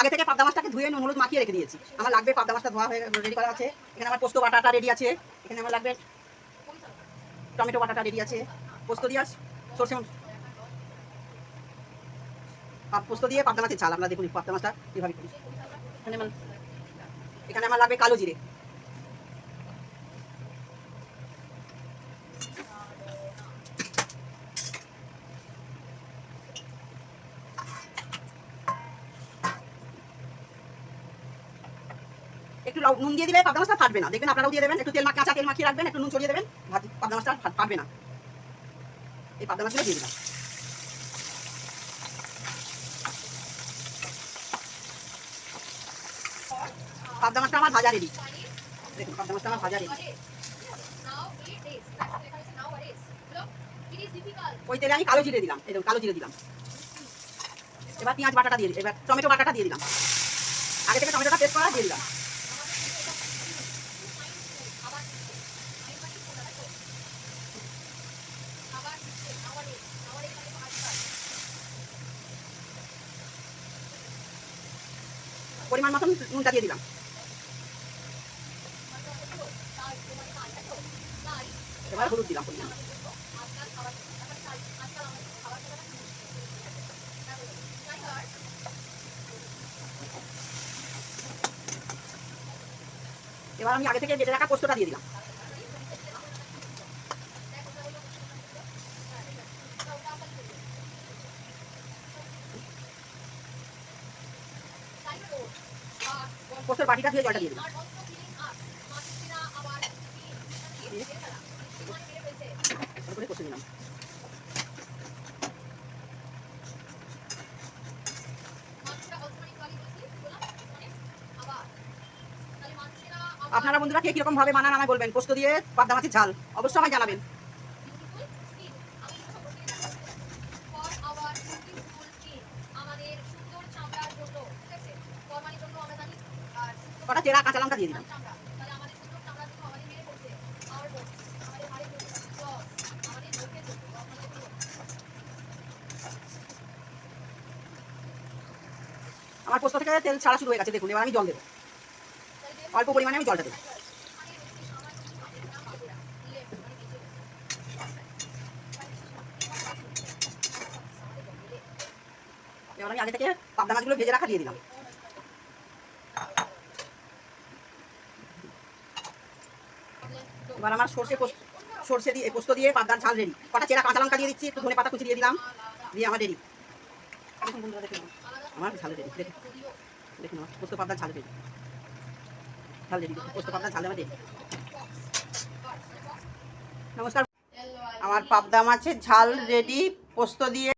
আগে থেকে পাবদা মাছটাকে ধুয়ে নুন হলুদ মাখিয়ে রেখে দিয়েছি। আমার লাগবে পাবদা মাছটা ধোয়া হয়ে রেডি করা আছে। এখানে আমার পোস্ত বাটাটা রেডি আছে। এখানে আমার লাগবে টমেটো বাটাটা রেডি আছে। পোস্ত দিয়ে সরষে পোস্ত দিয়ে পাবদা মাছের ঝাল আমরা দেখুন পাবদা মাছটা কীভাবে করি। এখানে আমার লাগবে কালো জিরে, একটু নুন দিয়ে দিলে পাবদা মাছটা ফাটবে না। দেখবেন আপনারাও দিয়ে দেবেন, একটু কাঁচা তেল মাখিয়ে রাখবেন, একটু নুন ছড়িয়ে দেবেন, পাবদা মাছটা ফাটবে না। এই পাবদা মাছগুলো দিয়ে দিলাম। পাবদা মাছটা আমার ভাজা রেডি। দেখুন পাবদা মাছটা আমার ভাজা রেডি। ওই তেলে আমি কালো জিরে দিলাম, এই দেখুন কালো জিরে দিলাম। এবার পেঁয়াজ বাটাটা দিয়ে দিই, এবার টমেটো বাটাটা দিয়ে দিলাম। আগে থেকে টমেটোটা পেস্ট করা দিয়ে দিলাম। পরিমাণ মতন নুনটা দিয়ে দিলাম। এবার হলুদ দিলাম পরিমাণ। এবার আমি আগে থেকে বেটে রাখা পোস্তটা দিয়ে দিলাম। পোস্তের বাটিটা ধুয়ে জলটা দিয়ে দিলাম। কষে দিলাম। আপনারা বন্ধুরা কে কিরকম ভাবে বানান আমায় বলবেন। পোস্ত দিয়ে পাবদা মাছের ঝাল অবশ্যই আমায় জানাবেন। কটা চেরা কাঁচা লঙ্কা দিয়ে দিলাম। আমার পোস্ত থেকে তেল ছাড়া শুরু হয়ে গেছে দেখুন। এবার আমি জল দেবো, অল্প পরিমাণে আমি জলটা দেবো। এবার আমি আগে থেকে পাবদা মাছগুলো ভেজে রাখা দিয়ে দিলাম। এবার আমার সর্ষে দিয়ে পোস্ত দিয়ে পাবদার ঝাল রেডি। কটা চেরা কাঁচা লঙ্কা দিয়ে দিচ্ছি, একটু ধনে পাতা কুচি দিয়ে দিলাম, দিয়ে আমার রেডি। দেখুন বন্ধুরা দেখুন আমার ঝাল রেডি। দেখুন আমার পোস্ত পাবদার ঝাল রেডি। পোস্ত পাবদার ঝাল আমার রেডি। নমস্কার, আমার পাবদা মাছের ঝাল রেডি পোস্ত দিয়ে।